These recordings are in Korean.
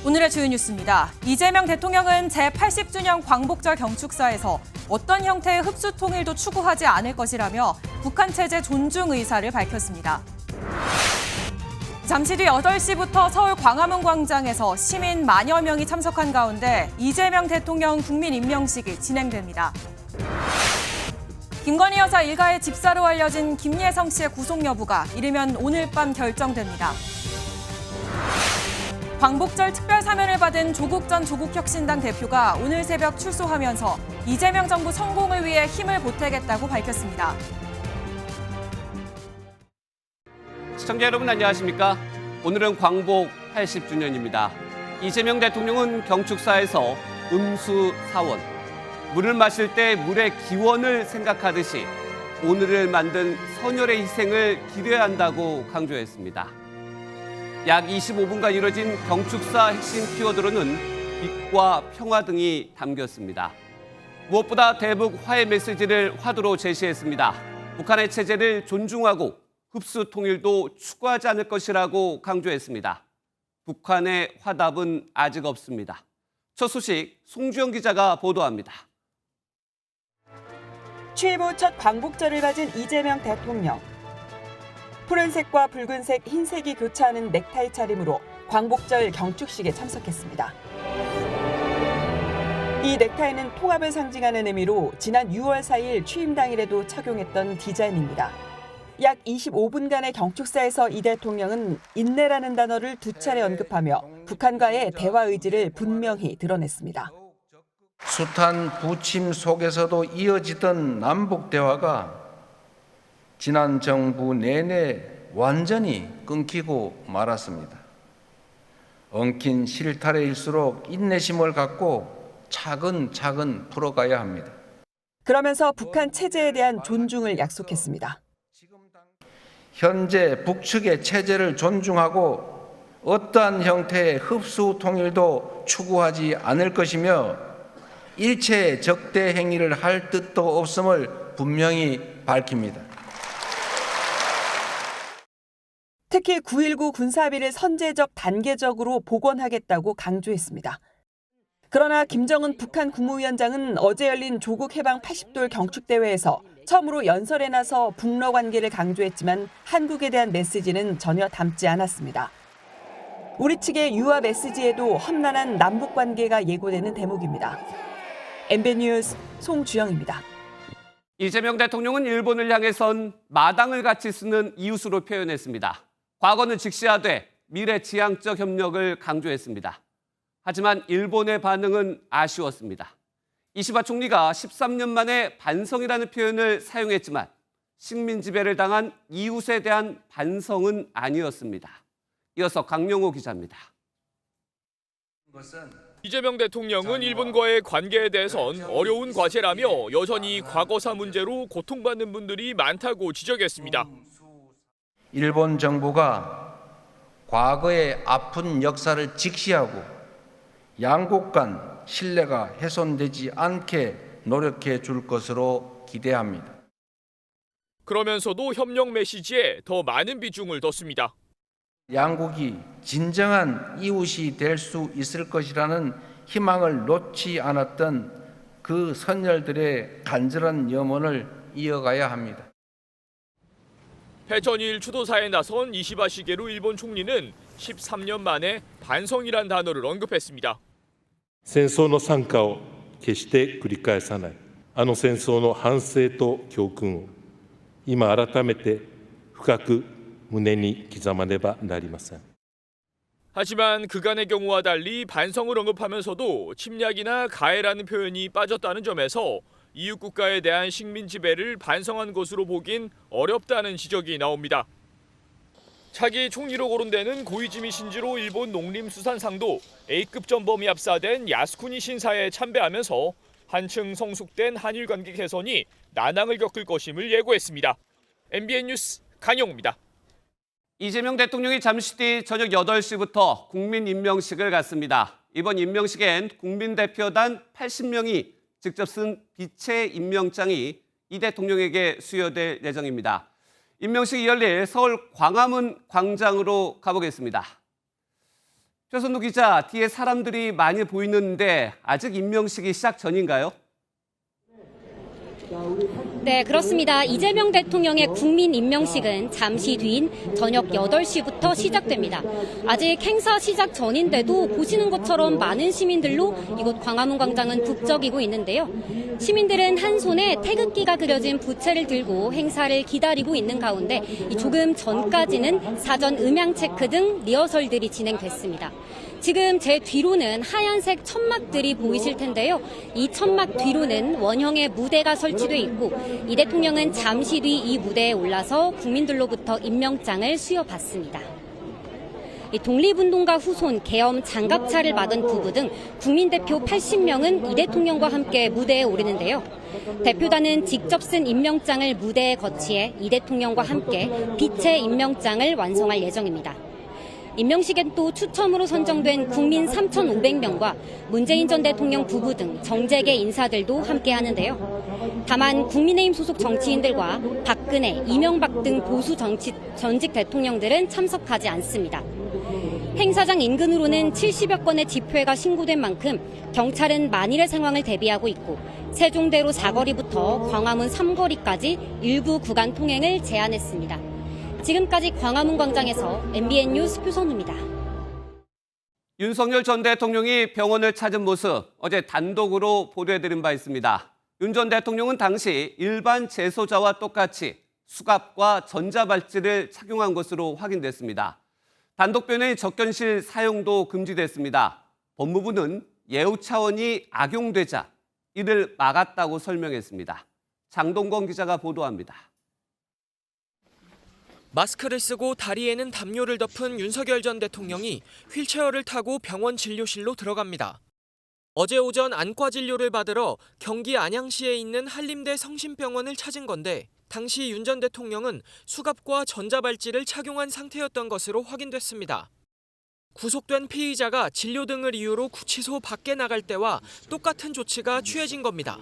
오늘의 주요 뉴스입니다. 이재명 대통령은 제80주년 광복절 경축사에서 어떤 형태의 흡수 통일도 추구하지 않을 것이라며 북한 체제 존중 의사를 밝혔습니다. 잠시 뒤 8시부터 서울 광화문 광장에서 시민 만여 명이 참석한 가운데 이재명 대통령 국민 임명식이 진행됩니다. 김건희 여사 일가의 집사로 알려진 김예성 씨의 구속 여부가 이르면 오늘 밤 결정됩니다. 광복절 특별 사면을 받은 조국 전 조국혁신당 대표가 오늘 새벽 출소하면서 이재명 정부 성공을 위해 힘을 보태겠다고 밝혔습니다. 시청자 여러분 안녕하십니까? 오늘은 광복 80주년입니다. 이재명 대통령은 경축사에서 음수 사원, 물을 마실 때 물의 기원을 생각하듯이 오늘을 만든 선열의 희생을 기려야 한다고 강조했습니다. 약 25분간 이뤄진 경축사 핵심 키워드로는 빛과 평화 등이 담겼습니다. 무엇보다 대북 화해 메시지를 화두로 제시했습니다. 북한의 체제를 존중하고 흡수 통일도 추구하지 않을 것이라고 강조했습니다. 북한의 화답은 아직 없습니다. 첫 소식 송주영 기자가 보도합니다. 취임 후 첫 광복절을 맞은 이재명 대통령. 푸른색과 붉은색, 흰색이 교차하는 넥타이 차림으로 광복절 경축식에 참석했습니다. 이 넥타이는 통합을 상징하는 의미로 지난 6월 4일 취임 당일에도 착용했던 디자인입니다. 약 25분간의 경축사에서 이 대통령은 인내라는 단어를 두 차례 언급하며 북한과의 대화 의지를 분명히 드러냈습니다. 숱한 부침 속에서도 이어지던 남북 대화가 지난 정부 내내 완전히 끊기고 말았습니다. 엉킨 실타래일수록 인내심을 갖고 차근차근 풀어가야 합니다. 그러면서 북한 체제에 대한 존중을 약속했습니다. 현재 북측의 체제를 존중하고 어떠한 형태의 흡수 통일도 추구하지 않을 것이며 일체의 적대 행위를 할 뜻도 없음을 분명히 밝힙니다. 특히 9.19 군사합의를 선제적 단계적으로 복원하겠다고 강조했습니다. 그러나 김정은 북한 국무위원장은 어제 열린 조국 해방 80돌 경축대회에서 처음으로 연설에 나서 북러 관계를 강조했지만 한국에 대한 메시지는 전혀 담지 않았습니다. 우리 측의 유화 메시지에도 험난한 남북 관계가 예고되는 대목입니다. MB 뉴스 송주영입니다. 이재명 대통령은 일본을 향해선 마당을 같이 쓰는 이웃으로 표현했습니다. 과거는 직시하되 미래 지향적 협력을 강조했습니다. 하지만 일본의 반응은 아쉬웠습니다. 이시바 총리가 13년 만에 반성이라는 표현을 사용했지만 식민 지배를 당한 이웃에 대한 반성은 아니었습니다. 이어서 강명호 기자입니다. 이재명 대통령은 일본과의 관계에 대해선 어려운 과제라며 여전히 과거사 문제로 고통받는 분들이 많다고 지적했습니다. 일본 정부가 과거의 아픈 역사를 직시하고 양국 간 신뢰가 훼손되지 않게 노력해 줄 것으로 기대합니다. 그러면서도 협력 메시지에 더 많은 비중을 뒀습니다. 양국이 진정한 이웃이 될 수 있을 것이라는 희망을 놓지 않았던 그 선열들의 간절한 염원을 이어가야 합니다. 패전일 추도사에 나선 이시바 시게루 일본 총리는 13년 만에 반성이란 단어를 언급했습니다. 戦争の惨禍を決して繰り返さない。あの戦争の反省と教訓を今改めて深く胸に刻まねばなりません。 하지만 그간의 경우와 달리 반성을 언급하면서도 침략이나 가해라는 표현이 빠졌다는 점에서 이웃 국가에 대한 식민 지배를 반성한 것으로 보긴 어렵다는 지적이 나옵니다. 차기 총리로 거론되는 고이즈미 신지로 일본 농림수산상도 A급 전범이 압사된 야스쿠니 신사에 참배하면서 한층 성숙된 한일 관계 개선이 난항을 겪을 것임을 예고했습니다. MBN 뉴스 강영우입니다. 이재명 대통령이 잠시 뒤 저녁 8시부터 국민 임명식을 갖습니다. 이번 임명식엔 국민대표단 80명이 직접 쓴 빛의 임명장이 이 대통령에게 수여될 예정입니다. 임명식이 열릴 서울 광화문 광장으로 가보겠습니다. 최선우 기자, 뒤에 사람들이 많이 보이는데 아직 임명식이 시작 전인가요? 네, 그렇습니다. 이재명 대통령의 국민 임명식은 잠시 뒤인 저녁 8시부터 시작됩니다. 아직 행사 시작 전인데도 보시는 것처럼 많은 시민들로 이곳 광화문 광장은 북적이고 있는데요. 시민들은 한 손에 태극기가 그려진 부채를 들고 행사를 기다리고 있는 가운데 조금 전까지는 사전 음향 체크 등 리허설들이 진행됐습니다. 지금 제 뒤로는 하얀색 천막들이 보이실 텐데요. 이 천막 뒤로는 원형의 무대가 설치돼 있고 이 대통령은 잠시 뒤 이 무대에 올라서 국민들로부터 임명장을 수여받습니다. 독립운동가 후손, 계엄 장갑차를 받은 부부 등 국민대표 80명은 이 대통령과 함께 무대에 오르는데요. 대표단은 직접 쓴 임명장을 무대에 거치해 이 대통령과 함께 빛의 임명장을 완성할 예정입니다. 임명식엔 또 추첨으로 선정된 국민 3,500명과 문재인 전 대통령 부부 등 정재계 인사들도 함께 하는데요. 다만 국민의힘 소속 정치인들과 박근혜, 이명박 등 보수 전직 대통령들은 참석하지 않습니다. 행사장 인근으로는 70여 건의 집회가 신고된 만큼 경찰은 만일의 상황을 대비하고 있고 세종대로 사거리부터 광화문 3거리까지 일부 구간 통행을 제한했습니다. 지금까지 광화문 광장에서 MBN 뉴스 표선우입니다. 윤석열 전 대통령이 병원을 찾은 모습 어제 단독으로 보도해드린 바 있습니다. 윤 전 대통령은 당시 일반 재소자와 똑같이 수갑과 전자발찌를 착용한 것으로 확인됐습니다. 단독 변의 접견실 사용도 금지됐습니다. 법무부는 예우 차원이 악용되자 이를 막았다고 설명했습니다. 장동건 기자가 보도합니다. 마스크를 쓰고 다리에는 담요를 덮은 윤석열 전 대통령이 휠체어를 타고 병원 진료실로 들어갑니다. 어제 오전 안과 진료를 받으러 경기 안양시에 있는 한림대 성심병원을 찾은 건데 당시 윤 전 대통령은 수갑과 전자발찌를 착용한 상태였던 것으로 확인됐습니다. 구속된 피의자가 진료 등을 이유로 구치소 밖에 나갈 때와 똑같은 조치가 취해진 겁니다.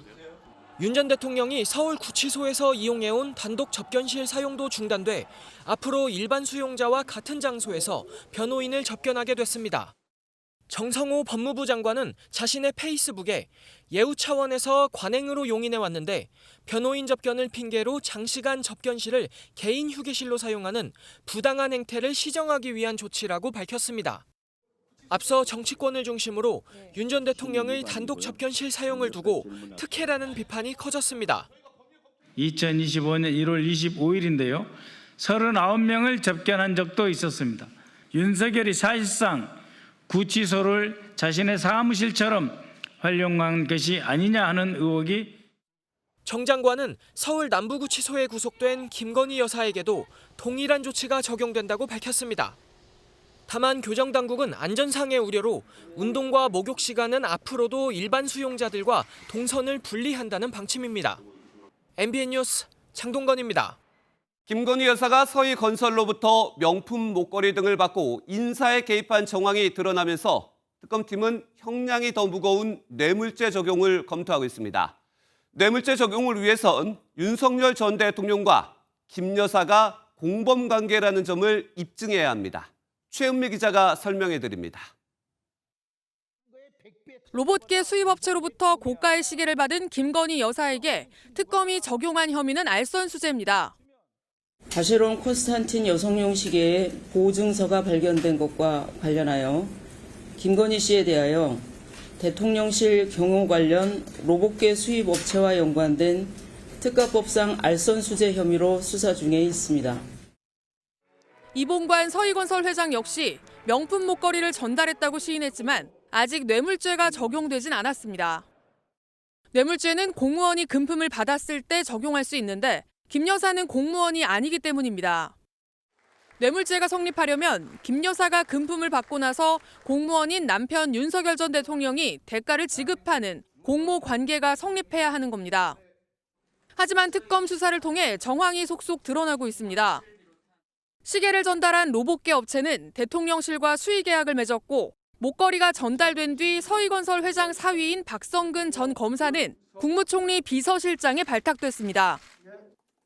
윤 전 대통령이 서울 구치소에서 이용해온 단독 접견실 사용도 중단돼 앞으로 일반 수용자와 같은 장소에서 변호인을 접견하게 됐습니다. 정성호 법무부 장관은 자신의 페이스북에 예우 차원에서 관행으로 용인해 왔는데 변호인 접견을 핑계로 장시간 접견실을 개인 휴게실로 사용하는 부당한 행태를 시정하기 위한 조치라고 밝혔습니다. 앞서 정치권을 중심으로 윤 전 대통령의 단독 접견실 사용을 두고 특혜라는 비판이 커졌습니다. 2025년 1월 25일인데요. 39명을 접견한 적도 있었습니다. 윤석열이 사실상 구치소를 자신의 사무실처럼 활용한 것이 아니냐 하는 의혹이. 정 장관은 서울 남부구치소에 구속된 김건희 여사에게도 동일한 조치가 적용된다고 밝혔습니다. 다만 교정당국은 안전상의 우려로 운동과 목욕 시간은 앞으로도 일반 수용자들과 동선을 분리한다는 방침입니다. MBN 뉴스 장동건입니다. 김건희 여사가 서희건설로부터 명품 목걸이 등을 받고 인사에 개입한 정황이 드러나면서 특검팀은 형량이 더 무거운 뇌물죄 적용을 검토하고 있습니다. 뇌물죄 적용을 위해선 윤석열 전 대통령과 김 여사가 공범관계라는 점을 입증해야 합니다. 최은미 기자가 설명해드립니다. 로봇계 수입업체로부터 고가의 시계를 받은 김건희 여사에게 특검이 적용한 혐의는 알선수재입니다. 다시론 콘스탄틴 여성용 시계의 보증서가 발견된 것과 관련하여 김건희 씨에 대하여 대통령실 경호 관련 로봇계 수입업체와 연관된 특가법상 알선수재 혐의로 수사 중에 있습니다. 이봉관 서희건설 회장 역시 명품 목걸이를 전달했다고 시인했지만 아직 뇌물죄가 적용되진 않았습니다. 뇌물죄는 공무원이 금품을 받았을 때 적용할 수 있는데 김 여사는 공무원이 아니기 때문입니다. 뇌물죄가 성립하려면 김 여사가 금품을 받고 나서 공무원인 남편 윤석열 전 대통령이 대가를 지급하는 공모 관계가 성립해야 하는 겁니다. 하지만 특검 수사를 통해 정황이 속속 드러나고 있습니다. 시계를 전달한 로봇계 업체는 대통령실과 수의 계약을 맺었고 목걸이가 전달된 뒤 서희건설 회장 사위인 박성근 전 검사는 국무총리 비서실장에 발탁됐습니다.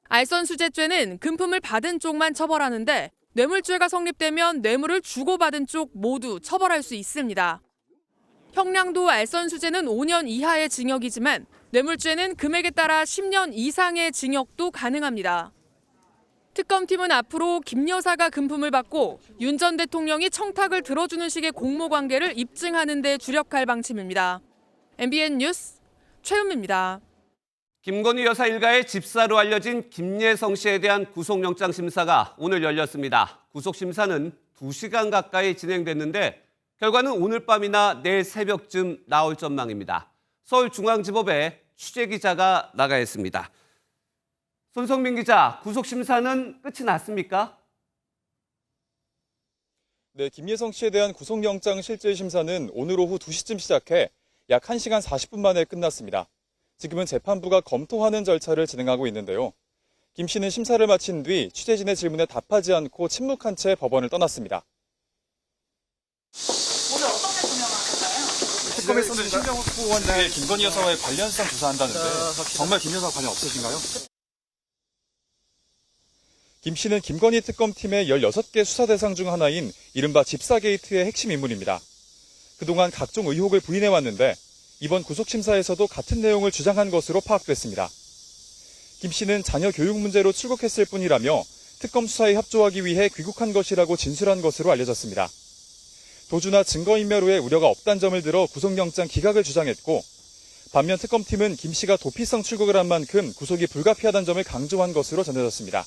알선수재죄는 금품을 받은 쪽만 처벌하는데 뇌물죄가 성립되면 뇌물을 주고받은 쪽 모두 처벌할 수 있습니다. 형량도 알선수재는 5년 이하의 징역이지만 뇌물죄는 금액에 따라 10년 이상의 징역도 가능합니다. 특검팀은 앞으로 김 여사가 금품을 받고 윤 전 대통령이 청탁을 들어주는 식의 공모관계를 입증하는 데 주력할 방침입니다. MBN 뉴스 최은미입니다. 김건희 여사 일가의 집사로 알려진 김예성 씨에 대한 구속영장 심사가 오늘 열렸습니다. 구속 심사는 2시간 가까이 진행됐는데 결과는 오늘 밤이나 내일 새벽쯤 나올 전망입니다. 서울중앙지법에 취재기자가 나가 있습니다. 손성민 기자, 구속 심사는 끝이 났습니까? 네, 김예성 씨에 대한 구속영장 실질 심사는 오늘 오후 2시쯤 시작해 약 1시간 40분 만에 끝났습니다. 지금은 재판부가 검토하는 절차를 진행하고 있는데요. 김 씨는 심사를 마친 뒤 취재진의 질문에 답하지 않고 침묵한 채 법원을 떠났습니다. 오늘 어떻게 조명하셨나요? 특검에서는 신병욱 후원장의 김건희 여사와의 관련성 조사한다는데 정말 김 여사와 관련 없으신가요? 김 씨는 김건희 특검팀의 16개 수사 대상 중 하나인 이른바 집사 게이트의 핵심 인물입니다. 그동안 각종 의혹을 부인해왔는데 이번 구속심사에서도 같은 내용을 주장한 것으로 파악됐습니다. 김 씨는 자녀 교육 문제로 출국했을 뿐이라며 특검 수사에 협조하기 위해 귀국한 것이라고 진술한 것으로 알려졌습니다. 도주나 증거인멸 후에 우려가 없다는 점을 들어 구속영장 기각을 주장했고 반면 특검팀은 김 씨가 도피성 출국을 한 만큼 구속이 불가피하다는 점을 강조한 것으로 전해졌습니다.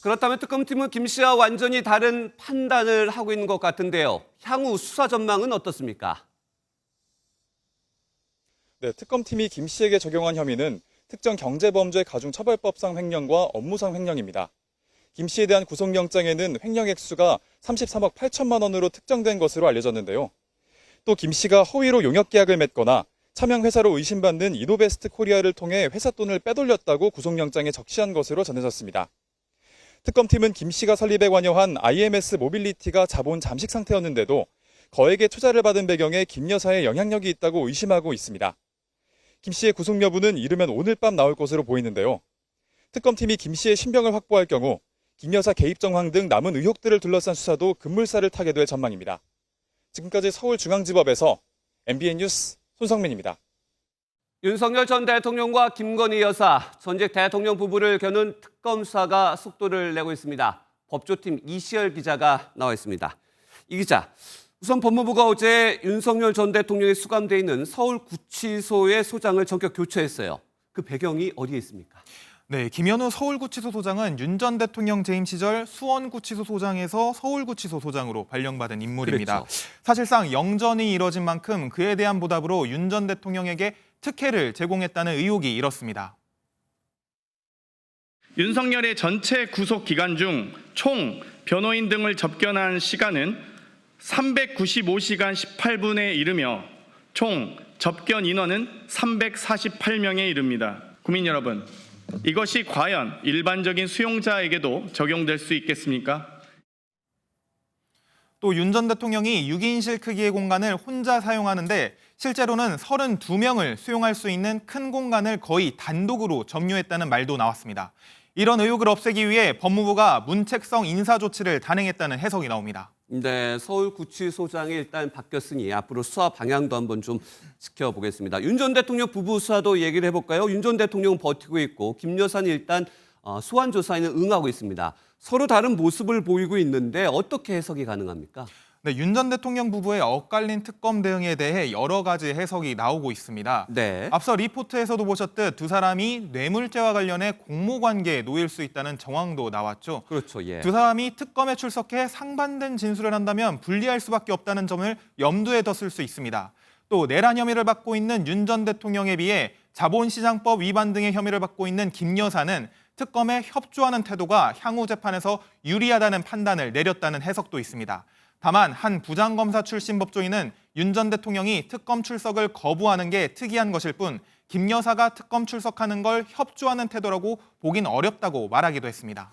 그렇다면 특검팀은 김 씨와 완전히 다른 판단을 하고 있는 것 같은데요. 향후 수사 전망은 어떻습니까? 네, 특검팀이 김 씨에게 적용한 혐의는 특정 경제범죄 가중처벌법상 횡령과 업무상 횡령입니다. 김 씨에 대한 구속영장에는 횡령 액수가 33억 8천만 원으로 특정된 것으로 알려졌는데요. 또 김 씨가 허위로 용역계약을 맺거나 차명회사로 의심받는 이노베스트 코리아를 통해 회사 돈을 빼돌렸다고 구속영장에 적시한 것으로 전해졌습니다. 특검팀은 김 씨가 설립에 관여한 IMS 모빌리티가 자본 잠식 상태였는데도 거액의 투자를 받은 배경에 김 여사의 영향력이 있다고 의심하고 있습니다. 김 씨의 구속 여부는 이르면 오늘 밤 나올 것으로 보이는데요. 특검팀이 김 씨의 신병을 확보할 경우 김 여사 개입 정황 등 남은 의혹들을 둘러싼 수사도 급물살을 타게 될 전망입니다. 지금까지 서울중앙지법에서 MBN 뉴스 손성민입니다. 윤석열 전 대통령과 김건희 여사, 전직 대통령 부부를 겨눈 특검 수사가 속도를 내고 있습니다. 법조팀 이시열 기자가 나와 있습니다. 이 기자, 우선 법무부가 어제 윤석열 전 대통령이 수감돼 있는 서울구치소의 소장을 전격 교체했어요. 그 배경이 어디에 있습니까? 네, 김현우 서울구치소 소장은 윤 전 대통령 재임 시절 수원구치소 소장에서 서울구치소 소장으로 발령받은 인물입니다. 그랬죠. 사실상 영전이 이뤄진 만큼 그에 대한 보답으로 윤 전 대통령에게 특혜를 제공했다는 의혹이 일었습니다. 윤석열의 전체 구속 기간 중 총 변호인 등을 접견한 시간은 395시간 18분에 이르며 총 접견 인원은 348명에 이릅니다. 국민 여러분, 이것이 과연 일반적인 수용자에게도 적용될 수 있겠습니까? 또 윤 전 대통령이 6인실 크기의 공간을 혼자 사용하는데 실제로는 32명을 수용할 수 있는 큰 공간을 거의 단독으로 점유했다는 말도 나왔습니다. 이런 의혹을 없애기 위해 법무부가 문책성 인사 조치를 단행했다는 해석이 나옵니다. 네, 서울구치소장이 일단 바뀌었으니 앞으로 수사 방향도 한번 좀 지켜보겠습니다. 윤 전 대통령 부부 수사도 얘기를 해볼까요? 윤 전 대통령은 버티고 있고 김 여사는 일단 소환 조사에는 응하고 있습니다. 서로 다른 모습을 보이고 있는데 어떻게 해석이 가능합니까? 네, 윤 전 대통령 부부의 엇갈린 특검 대응에 대해 여러 가지 해석이 나오고 있습니다. 네. 앞서 리포트에서도 보셨듯 두 사람이 뇌물죄와 관련해 공모관계에 놓일 수 있다는 정황도 나왔죠. 그렇죠. 예. 두 사람이 특검에 출석해 상반된 진술을 한다면 불리할 수밖에 없다는 점을 염두에 뒀을 수 있습니다. 또 내란 혐의를 받고 있는 윤 전 대통령에 비해 자본시장법 위반 등의 혐의를 받고 있는 김 여사는 특검에 협조하는 태도가 향후 재판에서 유리하다는 판단을 내렸다는 해석도 있습니다. 다만 한 부장검사 출신 법조인은 윤 전 대통령이 특검 출석을 거부하는 게 특이한 것일 뿐 김 여사가 특검 출석하는 걸 협조하는 태도라고 보긴 어렵다고 말하기도 했습니다.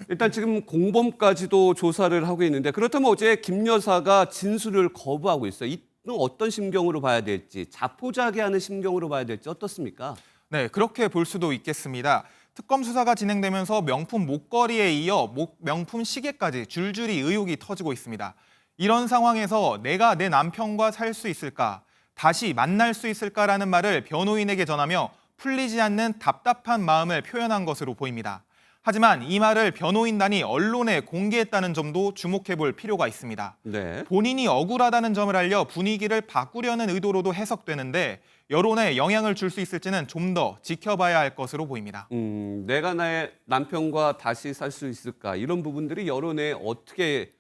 일단 지금 공범까지도 조사를 하고 있는데 그렇다면 어제 김 여사가 진술을 거부하고 있어요. 이는 어떤 심경으로 봐야 될지, 자포자기하는 심경으로 봐야 될지 어떻습니까? 네, 그렇게 볼 수도 있겠습니다. 특검 수사가 진행되면서 명품 목걸이에 이어 명품 시계까지 줄줄이 의혹이 터지고 있습니다. 이런 상황에서 내가 내 남편과 살 수 있을까, 다시 만날 수 있을까라는 말을 변호인에게 전하며 풀리지 않는 답답한 마음을 표현한 것으로 보입니다. 하지만 이 말을 변호인단이 언론에 공개했다는 점도 주목해 볼 필요가 있습니다. 네. 본인이 억울하다는 점을 알려 분위기를 바꾸려는 의도로도 해석되는데 여론에 영향을 줄 수 있을지는 좀 더 지켜봐야 할 것으로 보입니다. 내가 나의 남편과 다시 살 수 있을까? 이런 부분들이 여론에 어떻게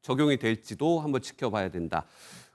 적용이 될지도 한번 지켜봐야 된다.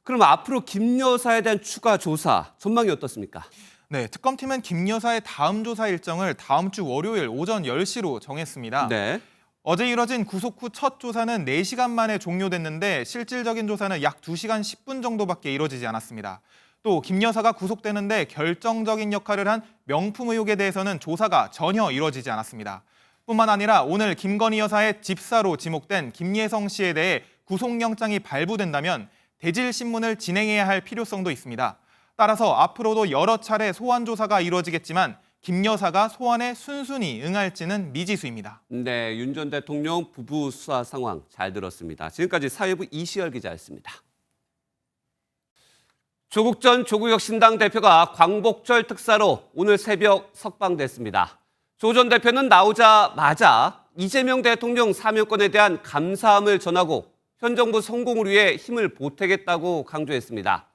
그럼 앞으로 김 여사에 대한 추가 조사 전망이 어떻습니까? 네, 특검팀은 김 여사의 다음 조사 일정을 다음 주 월요일 오전 10시로 정했습니다. 네. 어제 이뤄진 구속 후 첫 조사는 4시간 만에 종료됐는데 실질적인 조사는 약 2시간 10분 정도밖에 이뤄지지 않았습니다. 또 김 여사가 구속되는데 결정적인 역할을 한 명품 의혹에 대해서는 조사가 전혀 이뤄지지 않았습니다. 뿐만 아니라 오늘 김건희 여사의 집사로 지목된 김예성 씨에 대해 구속영장이 발부된다면 대질신문을 진행해야 할 필요성도 있습니다. 따라서 앞으로도 여러 차례 소환 조사가 이루어지겠지만 김 여사가 소환에 순순히 응할지는 미지수입니다. 네, 윤 전 대통령 부부 수사 상황 잘 들었습니다. 지금까지 사회부 이시열 기자였습니다. 조국 전 조국혁신당 대표가 광복절 특사로 오늘 새벽 석방됐습니다. 조 전 대표는 나오자마자 이재명 대통령 사면권에 대한 감사함을 전하고 현 정부 성공을 위해 힘을 보태겠다고 강조했습니다.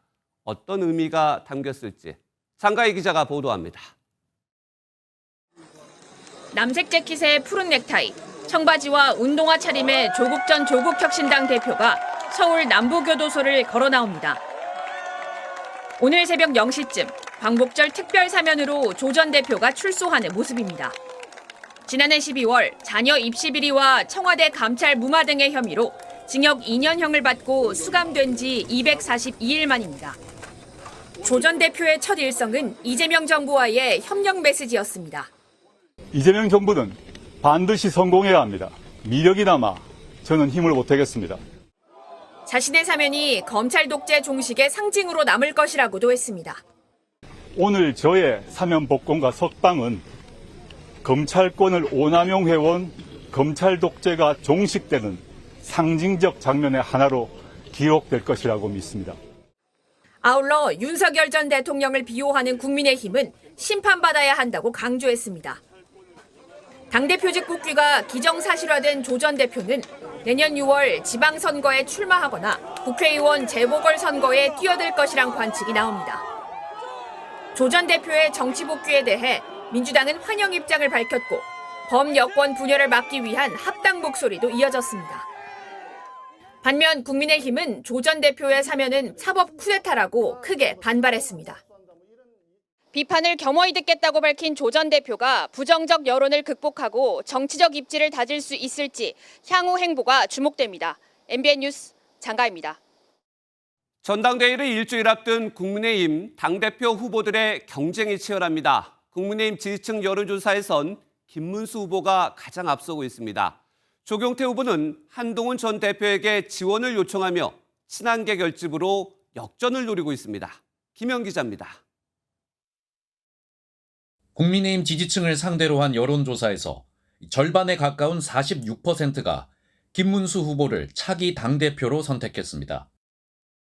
어떤 의미가 담겼을지 장가희 기자가 보도합니다. 남색 재킷에 푸른 넥타이, 청바지와 운동화 차림의 조국 전 조국혁신당 대표가 서울 남부교도소를 걸어 나옵니다. 오늘 새벽 0시쯤 광복절 특별 사면으로 조 전 대표가 출소하는 모습입니다. 지난해 12월 자녀 입시 비리와 청와대 감찰 무마 등의 혐의로 징역 2년형을 받고 수감된 지 242일 만입니다. 조 전 대표의 첫 일성은 이재명 정부와의 협력 메시지였습니다. 이재명 정부는 반드시 성공해야 합니다. 미력이 남아 저는 힘을 보태겠습니다. 자신의 사면이 검찰 독재 종식의 상징으로 남을 것이라고도 했습니다. 오늘 저의 사면 복권과 석방은 검찰권을 오남용해온 검찰 독재가 종식되는 상징적 장면의 하나로 기록될 것이라고 믿습니다. 아울러 윤석열 전 대통령을 비호하는 국민의힘은 심판받아야 한다고 강조했습니다. 당대표직 복귀가 기정사실화된 조 전 대표는 내년 6월 지방선거에 출마하거나 국회의원 재보궐선거에 뛰어들 것이란 관측이 나옵니다. 조 전 대표의 정치 복귀에 대해 민주당은 환영 입장을 밝혔고 범여권 분열을 막기 위한 합당 목소리도 이어졌습니다. 반면 국민의힘은 조 전 대표의 사면은 사법 쿠데타라고 크게 반발했습니다. 비판을 겸허히 듣겠다고 밝힌 조 전 대표가 부정적 여론을 극복하고 정치적 입지를 다질 수 있을지 향후 행보가 주목됩니다. MBN 뉴스 장가입니다. 전당대회를 일주일 앞둔 국민의힘 당대표 후보들의 경쟁이 치열합니다. 국민의힘 지지층 여론조사에선 김문수 후보가 가장 앞서고 있습니다. 조경태 후보는 한동훈 전 대표에게 지원을 요청하며 친한계 결집으로 역전을 노리고 있습니다. 김현 기자입니다. 국민의힘 지지층을 상대로 한 여론조사에서 절반에 가까운 46%가 김문수 후보를 차기 당대표로 선택했습니다.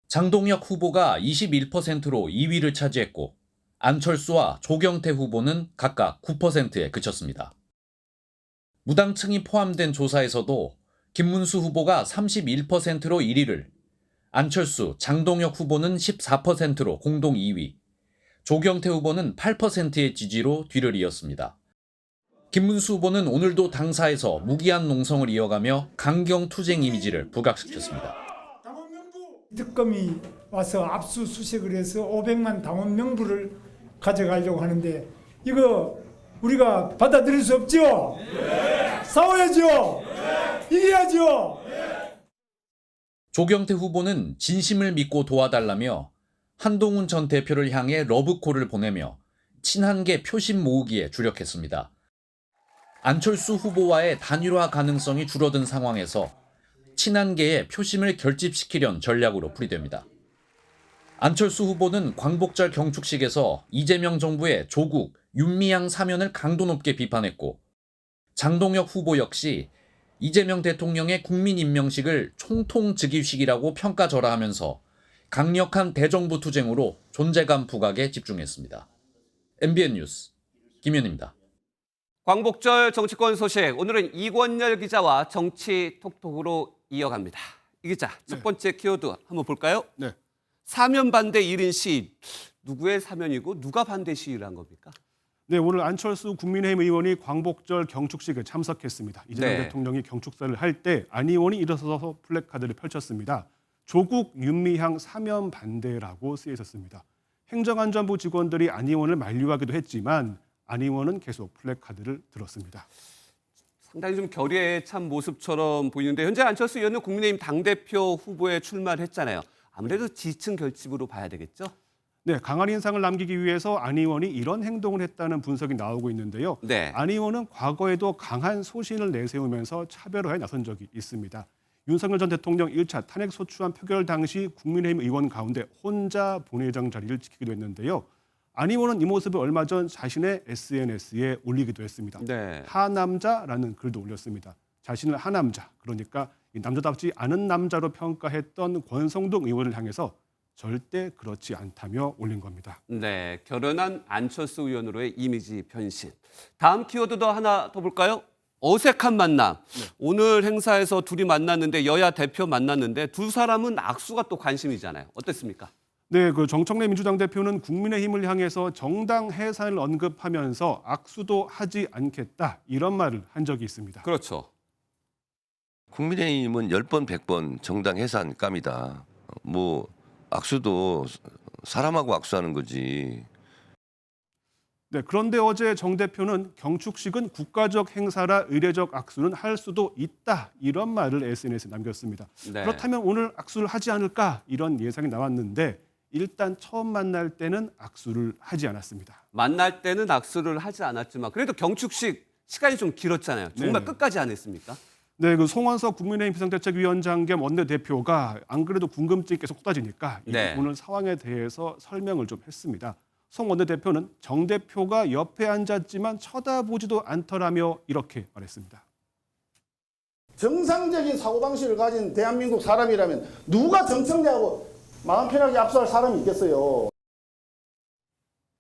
장동혁 후보가 21%로 2위를 차지했고 안철수와 조경태 후보는 각각 9%에 그쳤습니다. 무당층이 포함된 조사에서도 김문수 후보가 31%로 1위를, 안철수, 장동혁 후보는 14%로 공동 2위, 조경태 후보는 8%의 지지로 뒤를 이었습니다. 김문수 후보는 오늘도 당사에서 무기한 농성을 이어가며 강경투쟁 이미지를 부각시켰습니다. 특검이 와서 압수수색을 해서 500만 당원 명부를 가져가려고 하는데 이거 우리가 받아들일 수 없죠? 네. 싸워야죠? 네. 이겨야죠? 네. 조경태 후보는 진심을 믿고 도와달라며 한동훈 전 대표를 향해 러브콜을 보내며 친한계 표심 모으기에 주력했습니다. 안철수 후보와의 단일화 가능성이 줄어든 상황에서 친한계의 표심을 결집시키려는 전략으로 풀이됩니다. 안철수 후보는 광복절 경축식에서 이재명 정부의 조국, 윤미향 사면을 강도 높게 비판했고 장동혁 후보 역시 이재명 대통령의 국민 임명식을 총통즉위식이라고 평가절하하면서 강력한 대정부 투쟁으로 존재감 부각에 집중했습니다. MBN 뉴스 김현입니다. 광복절 정치권 소식, 오늘은 이권열 기자와 정치 톡톡으로 이어갑니다. 이 기자, 첫 번째 키워드 한번 볼까요? 네. 사면 반대 1인 시위. 누구의 사면이고 누가 반대 시위를 한 겁니까? 네, 오늘 안철수 국민의힘 의원이 광복절 경축식에 참석했습니다. 이재명 대통령이 경축사를 할 때 안 의원이 일어서서 플래카드를 펼쳤습니다. 조국 윤미향 사면 반대라고 쓰여 있었습니다. 행정안전부 직원들이 안 의원을 만류하기도 했지만 안 의원은 계속 플래카드를 들었습니다. 상당히 좀 결의에 찬 모습처럼 보이는데 현재 안철수 의원은 국민의힘 당대표 후보에 출마를 했잖아요. 아무래도 지층 결집으로 봐야 되겠죠? 네, 강한 인상을 남기기 위해서 안 의원이 이런 행동을 했다는 분석이 나오고 있는데요. 안 의원은 과거에도 강한 소신을 내세우면서 차별화에 나선 적이 있습니다. 윤석열 전 대통령 1차 탄핵소추안 표결 당시 국민의힘 의원 가운데 혼자 본회의장 자리를 지키기도 했는데요. 안 의원은 이 모습을 얼마 전 자신의 SNS에 올리기도 했습니다. 하남자라는 글도 올렸습니다. 자신을 하남자, 그러니까 남자답지 않은 남자로 평가했던 권성동 의원을 향해서 절대 그렇지 않다며 올린 겁니다. 네, 결연한 안철수 의원으로의 이미지 변신. 다음 키워드도 하나 더 볼까요? 어색한 만남. 오늘 행사에서 둘이 만났는데 여야 대표 만났는데 두 사람은 악수가 또 관심이잖아요. 어땠습니까? 네, 그 정청래 민주당 대표는 국민의힘을 향해서 정당 해산을 언급하면서 악수도 하지 않겠다 이런 말을 한 적이 있습니다. 그렇죠. 국민의힘은 10번, 100번 정당 해산 깜이다. 뭐 악수도 사람하고 악수하는 거지. 네, 그런데 어제 정 대표는 경축식은 국가적 행사라 의례적 악수는 할 수도 있다 이런 말을 SNS에 남겼습니다. 그렇다면 오늘 악수를 하지 않을까 이런 예상이 나왔는데 일단 처음 만날 때는 악수를 하지 않았습니다. 만날 때는 악수를 하지 않았지만 그래도 경축식 시간이 좀 길었잖아요. 정말 끝까지 안 했습니까? 네, 그 송원석 국민의힘 비상대책위원장 겸 원내대표가 안 그래도 궁금증이 계속 쏟아지니까 오늘 상황에 대해서 설명을 좀 했습니다. 송 원내대표는 정 대표가 옆에 앉았지만 쳐다보지도 않더라며 이렇게 말했습니다. 정상적인 사고방식을 가진 대한민국 사람이라면 누가 정청래하고 마음 편하게 악수할 사람이 있겠어요.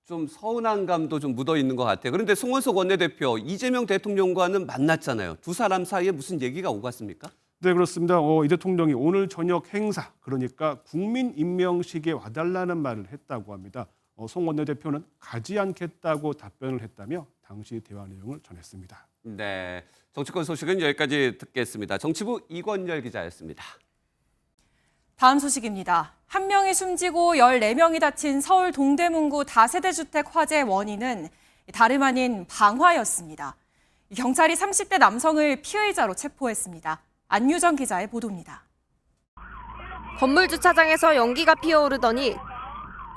좀 서운한 감도 좀 묻어 있는 것 같아요. 그런데 송원석 원내대표, 이재명 대통령과는 만났잖아요. 두 사람 사이에 무슨 얘기가 오갔습니까? 네, 그렇습니다. 이 대통령이 오늘 저녁 행사, 그러니까 국민 임명식에 와달라는 말을 했다고 합니다. 송 원내대표는 가지 않겠다고 답변을 했다며 당시 대화 내용을 전했습니다. 네, 정치권 소식은 여기까지 듣겠습니다. 정치부 이권열 기자였습니다. 다음 소식입니다. 1명이 숨지고 14명이 다친 서울 동대문구 다세대 주택 화재 원인은 다름 아닌 방화였습니다. 경찰이 30대 남성을 피의자로 체포했습니다. 안유정 기자의 보도입니다. 건물 주차장에서 연기가 피어오르더니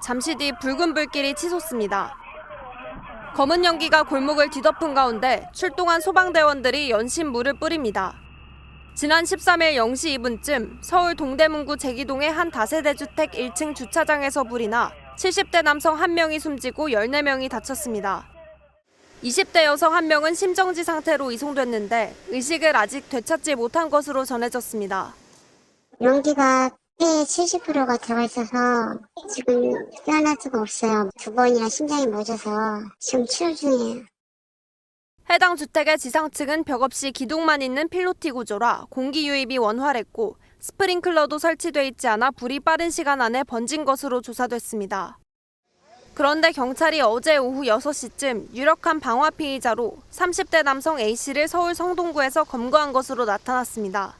잠시 뒤 붉은 불길이 치솟습니다. 검은 연기가 골목을 뒤덮은 가운데 출동한 소방대원들이 연신 물을 뿌립니다. 지난 13일 0시 2분쯤 서울 동대문구 제기동의 한 다세대 주택 1층 주차장에서 불이 나 70대 남성 1명이 숨지고 14명이 다쳤습니다. 20대 여성 1명은 심정지 상태로 이송됐는데 의식을 아직 되찾지 못한 것으로 전해졌습니다. 연기가 폐에 70%가 들어가 있어서 지금 깨어날 수가 없어요. 2번이나 심장이 멎어서 지금 치료 중이에요. 해당 주택의 지상층은 벽 없이 기둥만 있는 필로티 구조라 공기 유입이 원활했고 스프링클러도 설치돼 있지 않아 불이 빠른 시간 안에 번진 것으로 조사됐습니다. 그런데 경찰이 어제 오후 6시쯤 유력한 방화 피의자로 30대 남성 A씨를 서울 성동구에서 검거한 것으로 나타났습니다.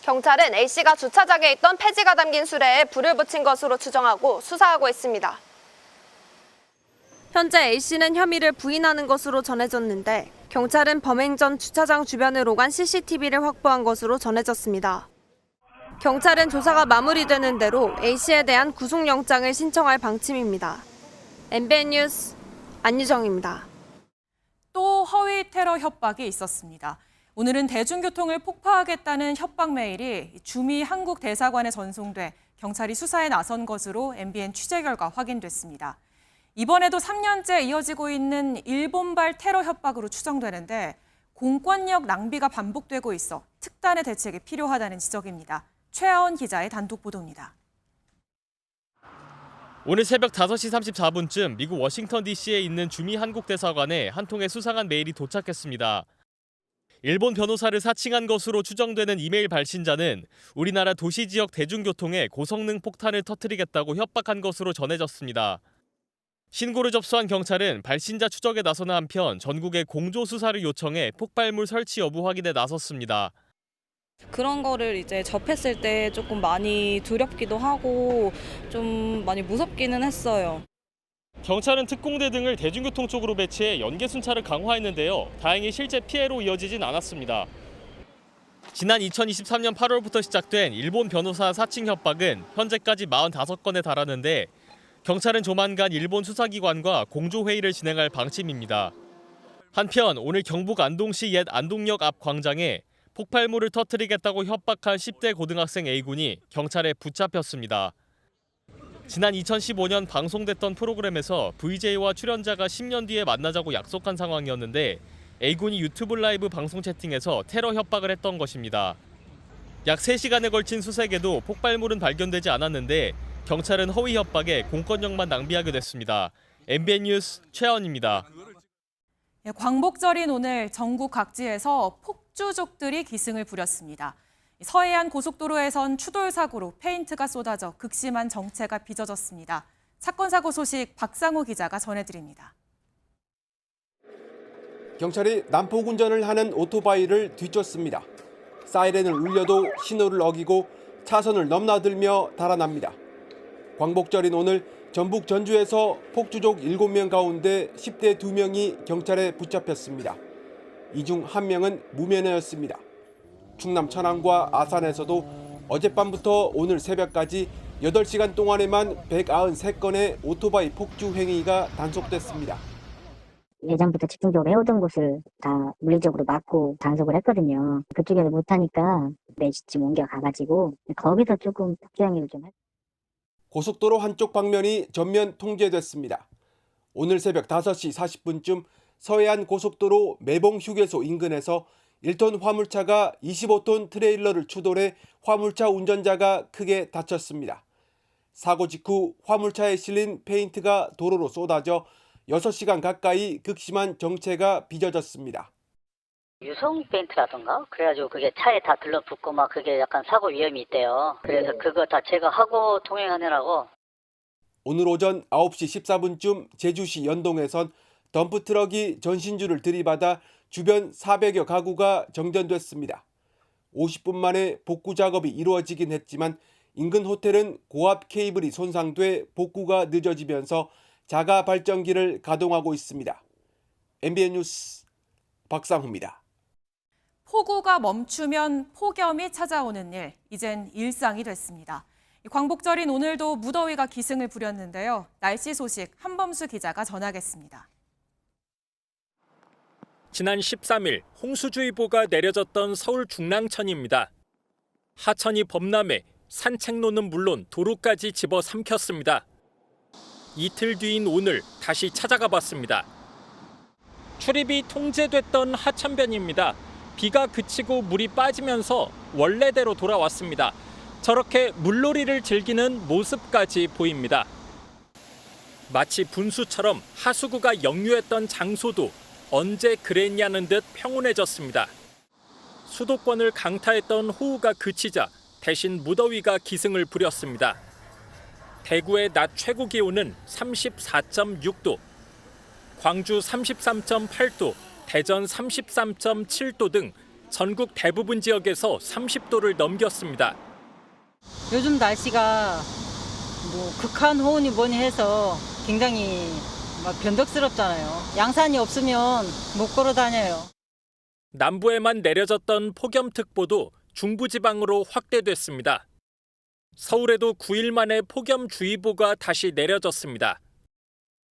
경찰은 A씨가 주차장에 있던 폐지가 담긴 수레에 불을 붙인 것으로 추정하고 수사하고 있습니다. 현재 A씨는 혐의를 부인하는 것으로 전해졌는데 경찰은 범행 전 주차장 주변을 오간 CCTV를 확보한 것으로 전해졌습니다. 경찰은 조사가 마무리되는 대로 A씨에 대한 구속영장을 신청할 방침입니다. MBN 뉴스 안유정입니다. 또 허위 테러 협박이 있었습니다. 오늘은 대중교통을 폭파하겠다는 협박 메일이 주미 한국 대사관에 전송돼 경찰이 수사에 나선 것으로 MBN 취재 결과 확인됐습니다. 이번에도 3년째 이어지고 있는 일본발 테러 협박으로 추정되는데 공권력 낭비가 반복되고 있어 특단의 대책이 필요하다는 지적입니다. 최하원 기자의 단독 보도입니다. 오늘 새벽 5시 34분쯤 미국 워싱턴 DC에 있는 주미 한국 대사관에 한 통의 수상한 메일이 도착했습니다. 일본 변호사를 사칭한 것으로 추정되는 이메일 발신자는 우리나라 도시 지역 대중교통에 고성능 폭탄을 터뜨리겠다고 협박한 것으로 전해졌습니다. 신고를 접수한 경찰은 발신자 추적에 나서는 한편 전국에 공조 수사를 요청해 폭발물 설치 여부 확인에 나섰습니다. 그런 거를 이제 접했을 때 조금 많이 두렵기도 하고 좀 많이 무섭기는 했어요. 경찰은 특공대 등을 대중교통 쪽으로 배치해 연계 순찰을 강화했는데요. 다행히 실제 피해로 이어지진 않았습니다. 지난 2023년 8월부터 시작된 일본 변호사 사칭 협박은 현재까지 45건에 달하는데 경찰은 조만간 일본 수사기관과 공조회의를 진행할 방침입니다. 한편 오늘 경북 안동시 옛 안동역 앞 광장에 폭발물을 터뜨리겠다고 협박한 10대 고등학생 A군이 경찰에 붙잡혔습니다. 지난 2015년 방송됐던 프로그램에서 VJ와 출연자가 10년 뒤에 만나자고 약속한 상황이었는데 A군이 유튜브 라이브 방송 채팅에서 테러 협박을 했던 것입니다. 약 3시간에 걸친 수색에도 폭발물은 발견되지 않았는데 경찰은 허위 협박에 공권력만 낭비하게 됐습니다. MBN 뉴스 최하원입니다. 광복절인 오늘 전국 각지에서 폭주족들이 기승을 부렸습니다. 서해안 고속도로에선 추돌 사고로 페인트가 쏟아져 극심한 정체가 빚어졌습니다. 사건 사고 소식 박상호 기자가 전해드립니다. 경찰이 난폭 운전을 하는 오토바이를 뒤쫓습니다. 사이렌을 울려도 신호를 어기고 차선을 넘나들며 달아납니다. 광복절인 오늘 전북 전주에서 폭주족 7명 가운데 10대 2명이 경찰에 붙잡혔습니다. 이 중 1명은 무면허였습니다. 충남 천안과 아산에서도 어젯밤부터 오늘 새벽까지 8시간 동안에만 193건의 오토바이 폭주 행위가 단속됐습니다. 예전부터 집중적으로 해오던 곳을 다 물리적으로 막고 단속을 했거든요. 그쪽에서 못하니까 매주쯤 옮겨가가지고 거기서 조금 폭주 행위를 좀 했어요. 고속도로 한쪽 방면이 전면 통제됐습니다. 오늘 새벽 5시 40분쯤 서해안 고속도로 매봉 휴게소 인근에서 1톤 화물차가 25톤 트레일러를 추돌해 화물차 운전자가 크게 다쳤습니다. 사고 직후 화물차에 실린 페인트가 도로로 쏟아져 6시간 가까이 극심한 정체가 빚어졌습니다. 유성 페인트라던가 그래가지고 그게 차에 다 들러붙고 막 그게 약간 사고 위험이 있대요. 그래서 그거 다 제거하고 통행하느라고. 오늘 오전 9시 14분쯤 제주시 연동에선 덤프트럭이 전신주를 들이받아 주변 400여 가구가 정전됐습니다. 50분 만에 복구 작업이 이루어지긴 했지만 인근 호텔은 고압 케이블이 손상돼 복구가 늦어지면서 자가 발전기를 가동하고 있습니다. MBN 뉴스 박상호입니다. 폭우가 멈추면 폭염이 찾아오는 일, 이젠 일상이 됐습니다. 광복절인 오늘도 무더위가 기승을 부렸는데요. 날씨 소식 한범수 기자가 전하겠습니다. 지난 13일 홍수주의보가 내려졌던 서울 중랑천입니다. 하천이 범람해 산책로는 물론 도로까지 집어삼켰습니다. 이틀 뒤인 오늘 다시 찾아가 봤습니다. 출입이 통제됐던 하천변입니다. 비가 그치고 물이 빠지면서 원래대로 돌아왔습니다. 저렇게 물놀이를 즐기는 모습까지 보입니다. 마치 분수처럼 하수구가 역류했던 장소도 언제 그랬냐는 듯 평온해졌습니다. 수도권을 강타했던 호우가 그치자 대신 무더위가 기승을 부렸습니다. 대구의 낮 최고 기온은 34.6도, 광주 33.8도, 대전 33.7도 등 전국 대부분 지역에서 30도를 넘겼습니다. 요즘 날씨가 극한 호우니 뭐니 해서 굉장히 변덕스럽잖아요. 양산이 없으면 못 걸어 다녀요. 남부에만 내려졌던 폭염특보도 중부지방으로 확대됐습니다. 서울에도 9일 만에 폭염주의보가 다시 내려졌습니다.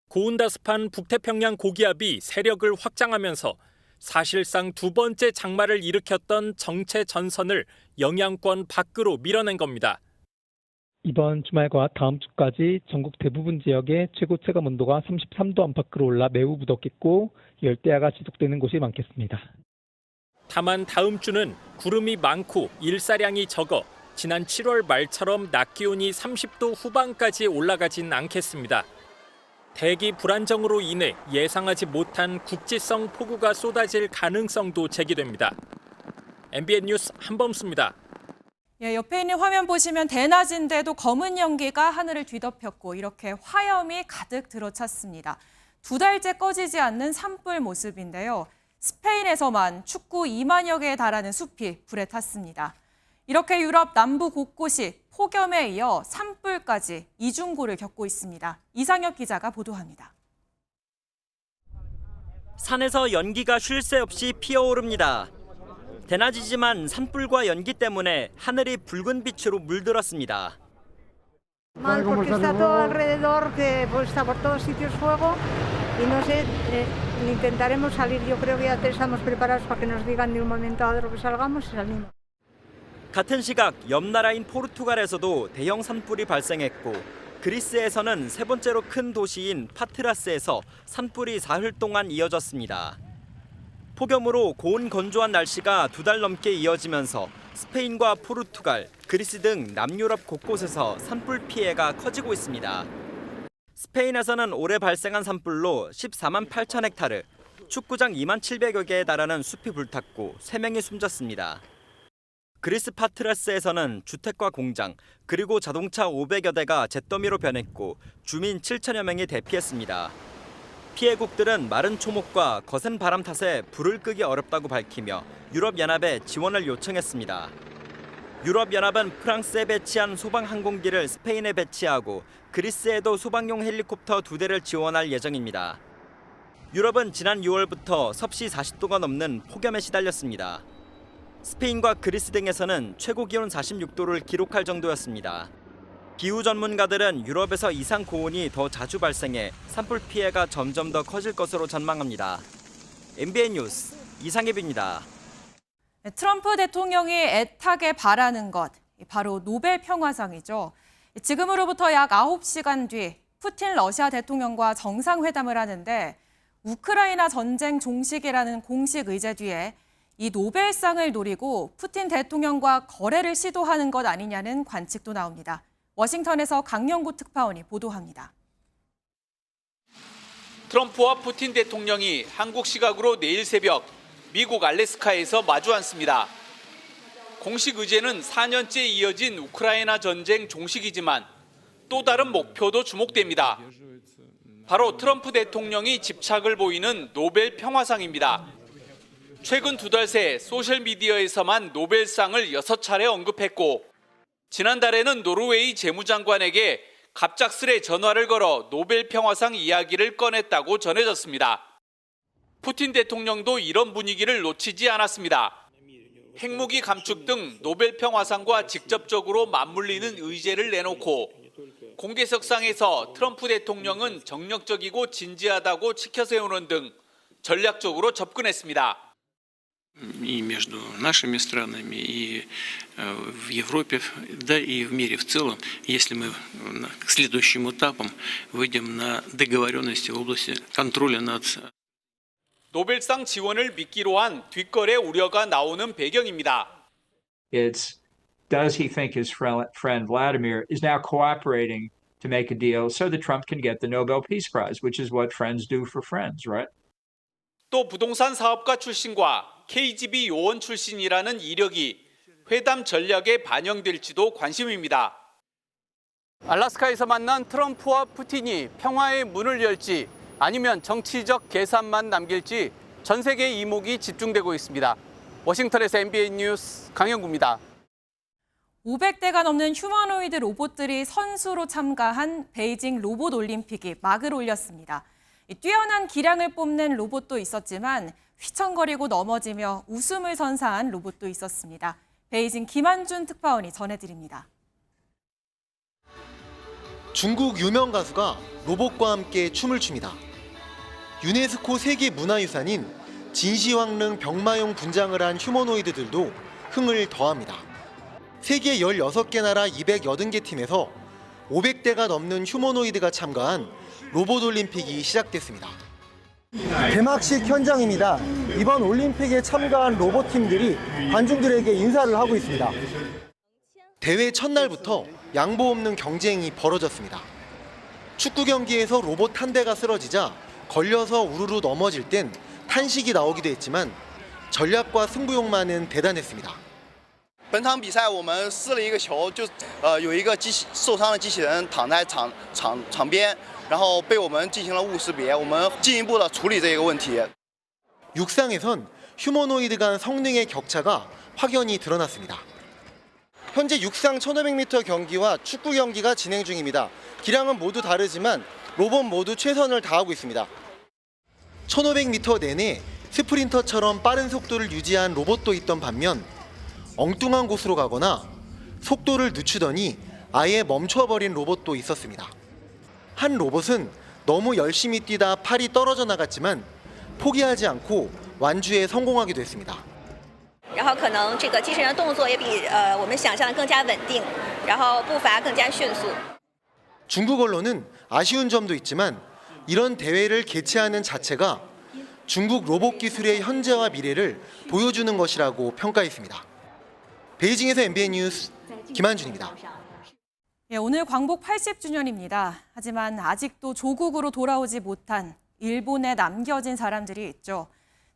고온다습한 북태평양 고기압이 세력을 확장하면서 사실상 두 번째 장마를 일으켰던 정체 전선을 영향권 밖으로 밀어낸 겁니다. 이번 주말과 다음 주까지 전국 대부분 지역의 최고 체감 온도가 33도 안팎으로 올라 매우 무덥겠고 열대야가 지속되는 곳이 많겠습니다. 다만 다음 주는 구름이 많고 일사량이 적어 지난 7월 말처럼 낮 기온이 30도 후반까지 올라가진 않겠습니다. 대기 불안정으로 인해 예상하지 못한 국지성 폭우가 쏟아질 가능성도 제기됩니다. MBN 뉴스 한범수입니다. 예, 옆에 있는 화면 보시면 대낮인데도 검은 연기가 하늘을 뒤덮였고 이렇게 화염이 가득 들어찼습니다. 2달째 꺼지지 않는 산불 모습인데요. 스페인에서만 축구 2만여 개에 달하는 숲이 불에 탔습니다. 이렇게 유럽 남부 곳곳이 폭염에 이어 산불까지 이중고를 겪고 있습니다. 이상엽 기자가 보도합니다. 산에서 연기가 쉴 새 없이 피어오릅니다. 대낮이지만 산불과 연기 때문에 하늘이 붉은 빛으로 물들었습니다. Mal porque está todo alrededor, que pues está por todos sitios fuego y no sé, intentaremos salir. Yo creo que ya estamos preparados para que nos digan de un momento a otro que salgamos y salimos. 같은 시각 옆 나라인 포르투갈에서도 대형 산불이 발생했고 그리스에서는 세 번째로 큰 도시인 파트라스에서 산불이 사흘 동안 이어졌습니다. 폭염으로 고온 건조한 날씨가 2달 넘게 이어지면서 스페인과 포르투갈, 그리스 등 남유럽 곳곳에서 산불 피해가 커지고 있습니다. 스페인에서는 올해 발생한 산불로 14만 8천 헥타르, 축구장 2만 700여 개에 달하는 숲이 불탔고 3명이 숨졌습니다. 그리스 파트라스에서는 주택과 공장, 그리고 자동차 500여 대가 잿더미로 변했고 주민 7천여 명이 대피했습니다. 피해국들은 마른 초목과 거센 바람 탓에 불을 끄기 어렵다고 밝히며 유럽연합에 지원을 요청했습니다. 유럽연합은 프랑스에 배치한 소방항공기를 스페인에 배치하고 그리스에도 소방용 헬리콥터 2대를 지원할 예정입니다. 유럽은 지난 6월부터 섭씨 40도가 넘는 폭염에 시달렸습니다. 스페인과 그리스 등에서는 최고 기온 46도를 기록할 정도였습니다. 기후 전문가들은 유럽에서 이상 고온이 더 자주 발생해 산불 피해가 점점 더 커질 것으로 전망합니다. MBN 뉴스 이상엽입니다. 트럼프 대통령이 애타게 바라는 것, 바로 노벨 평화상이죠. 지금으로부터 약 9시간 뒤 푸틴 러시아 대통령과 정상회담을 하는데 우크라이나 전쟁 종식이라는 공식 의제 뒤에 이 노벨상을 노리고 푸틴 대통령과 거래를 시도하는 것 아니냐는 관측도 나옵니다. 워싱턴에서 강영구 특파원이 보도합니다. 트럼프와 푸틴 대통령이 한국 시각으로 내일 새벽 미국 알래스카에서 마주 앉습니다. 공식 의제는 4년째 이어진 우크라이나 전쟁 종식이지만 또 다른 목표도 주목됩니다. 바로 트럼프 대통령이 집착을 보이는 노벨 평화상입니다. 최근 2달 새 소셜미디어에서만 노벨상을 6차례 언급했고 지난달에는 노르웨이 재무장관에게 갑작스레 전화를 걸어 노벨 평화상 이야기를 꺼냈다고 전해졌습니다. 푸틴 대통령도 이런 분위기를 놓치지 않았습니다. 핵무기 감축 등 노벨 평화상과 직접적으로 맞물리는 의제를 내놓고 공개석상에서 트럼프 대통령은 정력적이고 진지하다고 치켜세우는 등 전략적으로 접근했습니다. И между нашими странами, и в Европе, да и в мире в целом, если мы к следующим этапам выйдем на договоренности в области контроля над... 노벨상 지원을 미끼로 한 뒷거래 우려가 나오는 배경입니다. It's does he think his friend Vladimir is now cooperating to make a deal so that Trump can get the Nobel Peace Prize, which is what friends do for friends, right? 또 부동산 사업가 출신과 KGB 요원 출신이라는 이력이 회담 전략에 반영될지도 관심입니다. 알래스카에서 만난 트럼프와 푸틴이 평화의 문을 열지 아니면 정치적 계산만 남길지 전 세계 이목이 집중되고 있습니다. 워싱턴에서 MBN 뉴스 강영구입니다. 500대가 넘는 휴머노이드 로봇들이 선수로 참가한 베이징 로봇 올림픽이 막을 올렸습니다. 뛰어난 기량을 뽐낸 로봇도 있었지만 휘청거리고 넘어지며 웃음을 선사한 로봇도 있었습니다. 베이징 김한준 특파원이 전해드립니다. 중국 유명 가수가 로봇과 함께 춤을 춥니다. 유네스코 세계문화유산인 진시황릉 병마용 분장을 한 휴머노이드들도 흥을 더합니다. 세계 16개 나라 280개 팀에서 500대가 넘는 휴머노이드가 참가한 로봇 올림픽이 시작됐습니다. 개막식 현장입니다. 이번 올림픽에 참가한 로봇팀들이 관중들에게 인사를 하고 있습니다. 대회 첫날부터 양보 없는 경쟁이 벌어졌습니다. 축구 경기에서 로봇 한 대가 쓰러지자 걸려서 우르르 넘어질 땐 탄식이 나오기도 했지만 전략과 승부욕만은 대단했습니다. 本场比赛我们试了一个球，就有一个受伤的机器人躺在场边，然后被我们进行了误识别，我们进一步的处理这个问题。 육상에선 휴머노이드 간 성능의 격차가 확연히 드러났습니다. 현재 육상 1500m 경기와 축구 경기가 진행 중입니다. 기량은 모두 다르지만 로봇 모두 최선을 다하고 있습니다. 1500m 내내 스프린터처럼 빠른 속도를 유지한 로봇도 있던 반면 엉뚱한 곳으로 가거나 속도를 늦추더니 아예 멈춰버린 로봇도 있었습니다. 한 로봇은 너무 열심히 뛰다 팔이 떨어져 나갔지만 포기하지 않고 완주에 성공하기도 했습니다. 然后可能这个机器人的动作也比我们想象的更加稳定，然后步伐更加迅速。 중국 언론은 아쉬운 점도 있지만 이런 대회를 개최하는 자체가 중국 로봇 기술의 현재와 미래를 보여주는 것이라고 평가했습니다. 베이징에서 MBN 뉴스 김한준입니다. 예, 오늘 광복 80주년입니다. 하지만 아직도 조국으로 돌아오지 못한 일본에 남겨진 사람들이 있죠.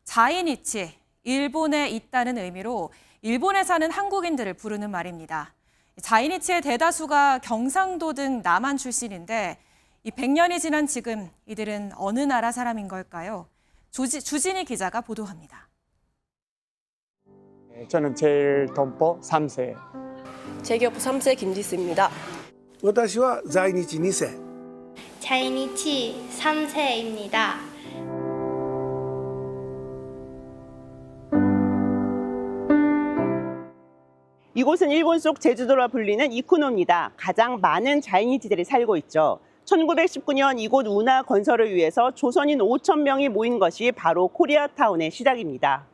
자이니치, 일본에 있다는 의미로 일본에 사는 한국인들을 부르는 말입니다. 자이니치의 대다수가 경상도 등 남한 출신인데 이 100년이 지난 지금 이들은 어느 나라 사람인 걸까요? 주진희 기자가 보도합니다. 저는 제일 동포 3세. 제교포 3세 김지수입니다. 私は在日2世. 자이니치 3세입니다. 이곳은 일본 속 제주도라 불리는 이쿠노입니다. 가장 많은 자이니치들이 살고 있죠. 1919년 이곳 운하 건설을 위해서 조선인 5천 명이 모인 것이 바로 코리아타운의 시작입니다.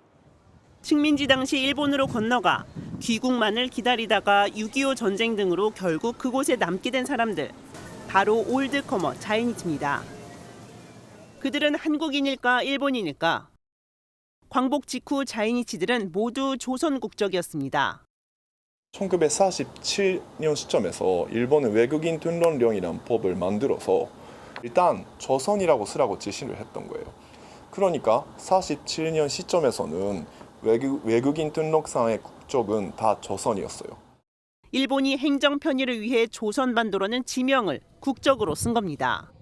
식민지 당시 일본으로 건너가 귀국만을 기다리다가 6.25 전쟁 등으로 결국 그곳에 남게 된 사람들, 바로 올드커머 자이니치입니다. 그들은 한국인일까 일본인일까? 광복 직후 자이니치들은 모두 조선 국적이었습니다. 1947년 시점에서 일본은 외국인 등록령이라는 법을 만들어서 일단 조선이라고 쓰라고 지시를 했던 거예요. 그러니까 47년 시점에서는 외국인 등록상의 국적은 다 조선이었어요. 일본이 행정 편의를 위해 조선반도로는 지명을 국적으로 쓴 겁니다.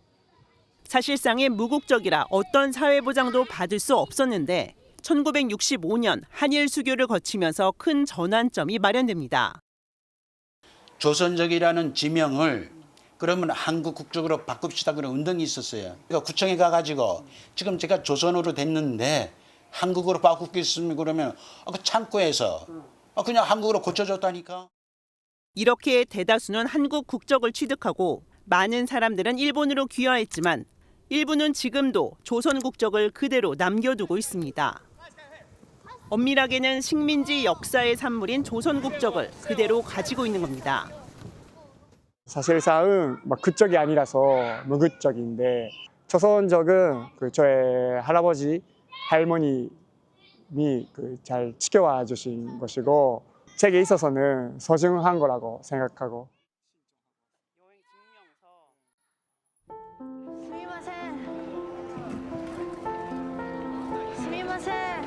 사실상의 무국적이라 어떤 사회보장도 받을 수 없었는데 1965년 한일 수교를 거치면서 큰 전환점이 마련됩니다. 조선적이라는 지명을 그러면 한국 국적으로 바꿉시다 그런 운동이 있었어요. 그러니까 구청에 가가지고 지금 제가 조선으로 됐는데 한국으로 바꾸겠습니다 그러면 그 창구에서 그냥 한국으로 고쳐줬다니까. 이렇게 대다수는 한국 국적을 취득하고 많은 사람들은 일본으로 귀화했지만 일부는 지금도 조선 국적을 그대로 남겨두고 있습니다. 엄밀하게는 식민지 역사의 산물인 조선 국적을 그대로 가지고 있는 겁니다. 사실상은 국적이 아니라서 무국적인데 조선적은 저의 할아버지, 할머님이 잘 지켜와 주신 것이고 제게 있어서는 소중한 거라고 생각하고.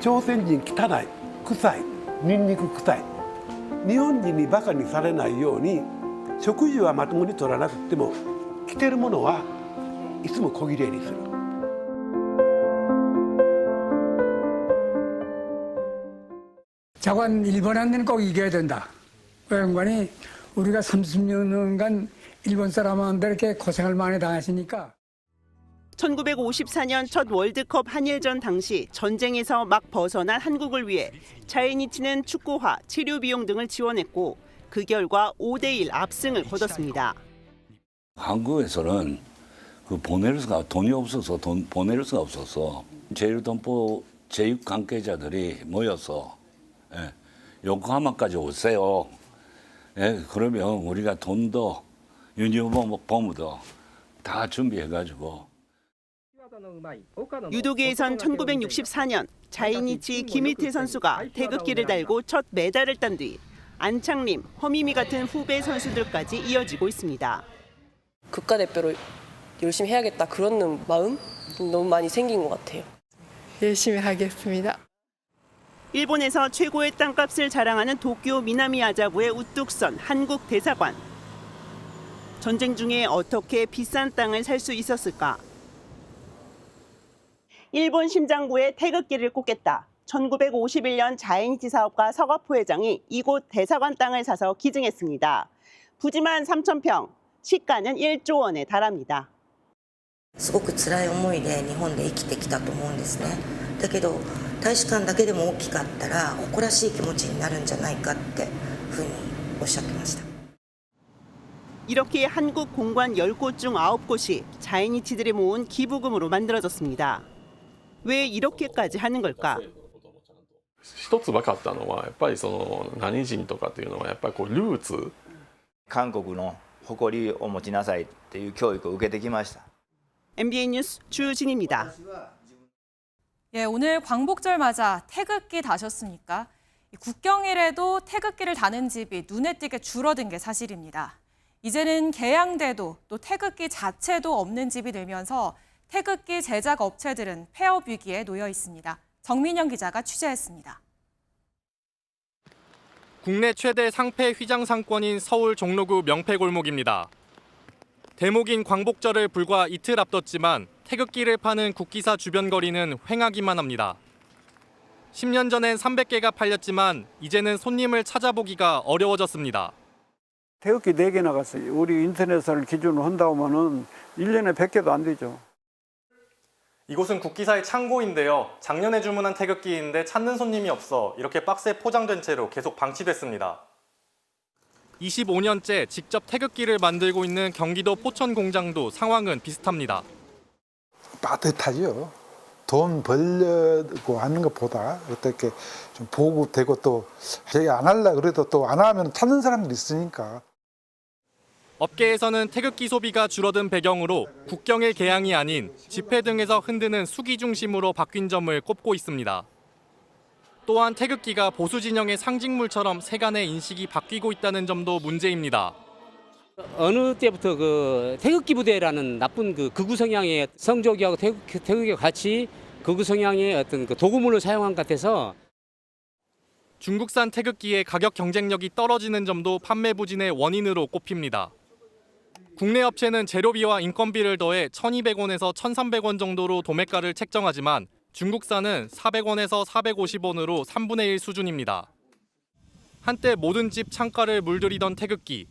朝鮮人汚い、臭い、ニンニク臭い。日本人にバカにされないように食事はまともに取らなくても着てるものはいつも小綺麗にする。 자관 일본한테는 꼭 이겨야 된다. 그 양반이 우리가 30년간 일본 사람한테 이렇게 고생을 많이 당하시니까. 1954년 첫 월드컵 한일전 당시 전쟁에서 막 벗어난 한국을 위해 자이니치는 축구화, 치료 비용 등을 지원했고 그 결과 5대1 압승을 거뒀습니다. 한국에서는 그 보낼 수가 돈이 없어서 보낼 수가 없어서 제일 동포 제육 관계자들이 모여서 요코하마까지 오세요. 그러면 우리가 돈도 유니폼도 다 준비해가지고. 유도계에선 1964년 자이니치 김일태 선수가 태극기를 달고 첫 메달을 딴 뒤 안창림, 허미미 같은 후배 선수들까지 이어지고 있습니다. 국가대표로 열심히 해야겠다 그런 마음 너무 많이 생긴 것 같아요. 열심히 하겠습니다. 일본에서 최고의 땅값을 자랑하는 도쿄 미나미아자부의 우뚝선 한국 대사관. 전쟁 중에 어떻게 비싼 땅을 살 수 있었을까? 일본 심장부에 태극기를 꽂겠다. 1951년 자이니치 사업가 서가포 회장이 이곳 대사관 땅을 사서 기증했습니다. 부지만 3,000평, 시가는 1조 원에 달합니다. すごく辛い思いで日本で生きてきたと思うんですね。だけど大使館だけでも大きかったら誇らしい気持ちになるんじゃないかってふうにおっしゃってました。 이렇게 한국 공관 10곳 중 9곳이 자이니치들이 모은 기부금으로 만들어졌습니다. 왜 이렇게까지 하는 걸까? 一つ分かったのはやっぱりその何人とかっていうのはやっぱりこうルーツ韓国の誇りを持ちなさいっていう教育を受けてきました。 MBN 뉴스 주진입니다. 예, 오늘 광복절 맞아 태극기 다셨습니까? 국경일에도 태극기를 다는 집이 눈에 띄게 줄어든 게 사실입니다. 이제는 개양대도 또 태극기 자체도 없는 집이 늘면서 태극기 제작 업체들은 폐업 위기에 놓여 있습니다. 정민영 기자가 취재했습니다. 국내 최대 상패 휘장 상권인 서울 종로구 명패골목입니다. 대목인 광복절을 불과 이틀 앞뒀지만 태극기를 파는 국기사 주변 거리는 횡하기만 합니다. 10년 전엔 300개가 팔렸지만 이제는 손님을 찾아보기가 어려워졌습니다. 태극기 4개 나갔어요. 우리 인터넷을 기준으로 한다고 하면은 1년에 100개도 안 되죠. 이곳은 국기사의 창고인데요. 작년에 주문한 태극기인데 찾는 손님이 없어 이렇게 박스에 포장된 채로 계속 방치됐습니다. 25년째 직접 태극기를 만들고 있는 경기도 포천 공장도 상황은 비슷합니다. 따뜻하죠. 돈 벌려고 하는 것보다 어떻게 좀 보급되고 또 저희 안 하려고 그래도 또 안 하면 찾는 사람들이 있으니까. 업계에서는 태극기 소비가 줄어든 배경으로 국경일 개양이 아닌 집회 등에서 흔드는 수기 중심으로 바뀐 점을 꼽고 있습니다. 또한 태극기가 보수 진영의 상징물처럼 세간의 인식이 바뀌고 있다는 점도 문제입니다. 어느 때부터 그 태극기 부대라는 나쁜 그 극우 성향의 성조기하고 태극기가 같이 극우 성향의 어떤 그 도구물로 사용한 것 같아서 중국산 태극기의 가격 경쟁력이 떨어지는 점도 판매 부진의 원인으로 꼽힙니다. 국내 업체는 재료비와 인건비를 더해 1,200원에서 1,300원 정도로 도매가를 책정하지만 중국산은 400원에서 450원으로 3분의 1 수준입니다. 한때 모든 집 창가를 물들이던 태극기.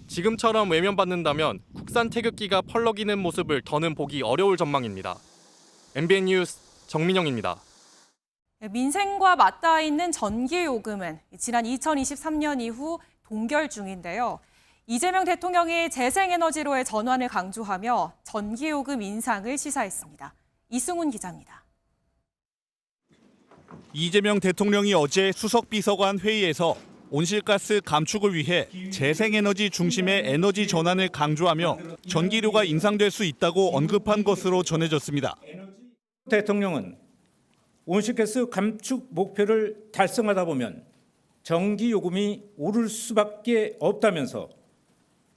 지금처럼 외면받는다면 국산 태극기가 펄럭이는 모습을 더는 보기 어려울 전망입니다. MBN 뉴스 정민영입니다. 민생과 맞닿아 있는 전기요금은 지난 2023년 이후 동결 중인데요. 이재명 대통령이 재생에너지로의 전환을 강조하며 전기요금 인상을 시사했습니다. 이승훈 기자입니다. 이재명 대통령이 어제 수석비서관 회의에서 온실가스 감축을 위해 재생에너지 중심의 에너지 전환을 강조하며 전기료가 인상될 수 있다고 언급한 것으로 전해졌습니다. 대통령은 온실가스 감축 목표를 달성하다 보면 전기요금이 오를 수밖에 없다면서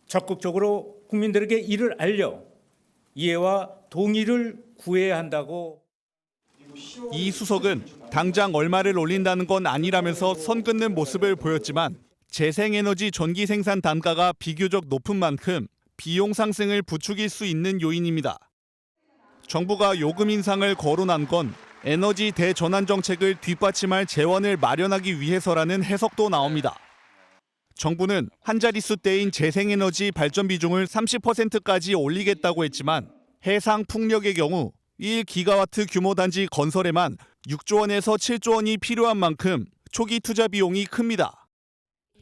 적극적으로 국민들에게 이를 알려 이해와 동의를 구해야 한다고. 이 수석은 당장 얼마를 올린다는 건 아니라면서 선 긋는 모습을 보였지만 재생에너지 전기 생산 단가가 비교적 높은 만큼 비용 상승을 부추길 수 있는 요인입니다. 정부가 요금 인상을 거론한 건 에너지 대전환 정책을 뒷받침할 재원을 마련하기 위해서라는 해석도 나옵니다. 정부는 한 자릿수대인 재생에너지 발전 비중을 30%까지 올리겠다고 했지만 해상 풍력의 경우 1기가와트 규모 단지 건설에만 6조 원에서 7조 원이 필요한 만큼 초기 투자 비용이 큽니다.